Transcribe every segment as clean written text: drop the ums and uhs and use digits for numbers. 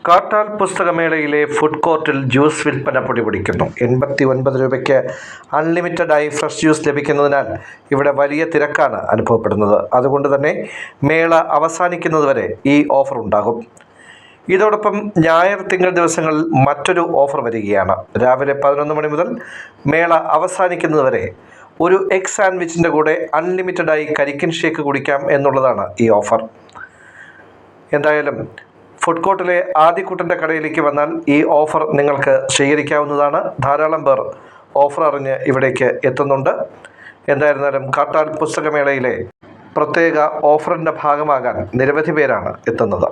കാട്ടാൽ പുസ്തകമേളയിലെ food കോർട്ടിൽ juice വിൽപ്പന പൊടിപൊടിക്കുന്നു. 89 രൂപയ്ക്ക് അൺലിമിറ്റഡായി ഫ്രഷ് ജ്യൂസ് ലഭിക്കുന്നതിനാൽ ഇവിടെ വലിയ തിരക്കാണ് അനുഭവപ്പെടുന്നത്. അതുകൊണ്ട് തന്നെ മേള അവസാനിക്കുന്നതുവരെ ഈ ഓഫർ ഉണ്ടാകും. ഇതോടൊപ്പം ഞായർ തിങ്കൾ ദിവസങ്ങളിൽ മറ്റൊരു ഓഫർ വരികയാണ്. രാവിലെ 11 മണി മുതൽ മേള അവസാനിക്കുന്നതുവരെ ഒരു എഗ് സാൻഡ്വിച്ചിൻ്റെ കൂടെ അൺലിമിറ്റഡായി കരിക്കിൻ ഷേക്ക് കുടിക്കാം എന്നുള്ളതാണ് ഈ ഓഫർ. എന്തായാലും ഫുഡ് കോർട്ടിലെ ആദ്യക്കൂട്ടൻ്റെ കടയിലേക്ക് വന്നാൽ ഈ ഓഫർ നിങ്ങൾക്ക് സ്വീകരിക്കാവുന്നതാണ്. ധാരാളം പേർ ഓഫർ അറിഞ്ഞ് ഇവിടേക്ക് എത്തുന്നുണ്ട്. എന്തായിരുന്നാലും കാട്ടാൽ പുസ്തകമേളയിലെ പ്രത്യേക ഓഫറിൻ്റെ ഭാഗമാകാൻ നിരവധി പേരാണ് എത്തുന്നത്.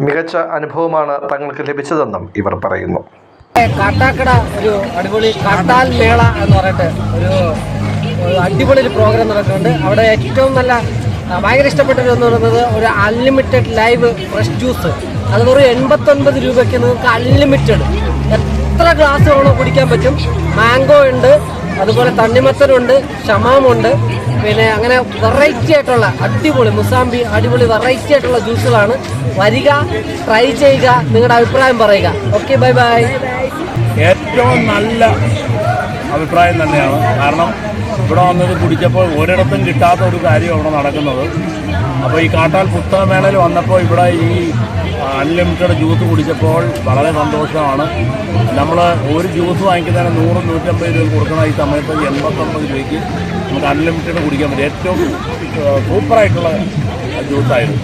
മികച്ച അനുഭവമാണ് തങ്ങൾക്ക് ലഭിച്ചതെന്നും ഇവർ പറയുന്നു. കാട്ടാക്കട ഒരു അടിപൊളി കാട്ടാൽ മേള എന്ന് പറഞ്ഞിട്ട് ഒരു അടിപൊളി ഒരു പ്രോഗ്രാം നടക്കുന്നുണ്ട്. അവിടെ ഏറ്റവും നല്ല ഭയങ്കര ഇഷ്ടപ്പെട്ടത് എന്ന് പറയുന്നത് ഒരു അൺലിമിറ്റഡ് ലൈവ് ഫ്രഷ് ജ്യൂസ്. അത് ഒരു 89 രൂപയ്ക്ക് നിങ്ങൾക്ക് അൺലിമിറ്റഡ് എത്ര ഗ്ലാസ് വേണോ കുടിക്കാൻ പറ്റും. മാംഗോ ഉണ്ട്, അതുപോലെ തണ്ണിമത്തനുണ്ട്, ഷമാമുണ്ട്, പിന്നെ അങ്ങനെ വെറൈറ്റി ആയിട്ടുള്ള അടിപൊളി മുസാമ്പി അടിപൊളി വെറൈറ്റി ആയിട്ടുള്ള ജ്യൂസുകളാണ്. വരിക, ട്രൈ ചെയ്യുക, നിങ്ങളുടെ അഭിപ്രായം പറയുക. Okay, bye bye. ഏറ്റവും നല്ല അഭിപ്രായം തന്നെയാണ്. കാരണം ഇവിടെ വന്നത് കുടിച്ചപ്പോൾ ഒരിടത്തും കിട്ടാത്ത ഒരു കാര്യം അവിടെ നടക്കുന്നത്. അപ്പോൾ ഈ കാട്ടാൽ പുസ്തകമേളയിൽ വന്നപ്പോൾ ഇവിടെ ഈ അൺലിമിറ്റഡ് ജ്യൂസ് കുടിച്ചപ്പോൾ വളരെ സന്തോഷമാണ്. നമ്മൾ ഒരു ജ്യൂസ് വാങ്ങിക്കുന്നതിന് 100-150 രൂപ കൊടുക്കുന്ന ഈ സമയത്ത് 89 രൂപയ്ക്ക് നമുക്ക് അൺലിമിറ്റഡ് കുടിക്കാൻ പറ്റും. ഏറ്റവും സൂപ്പറായിട്ടുള്ള ജ്യൂസായിരുന്നു.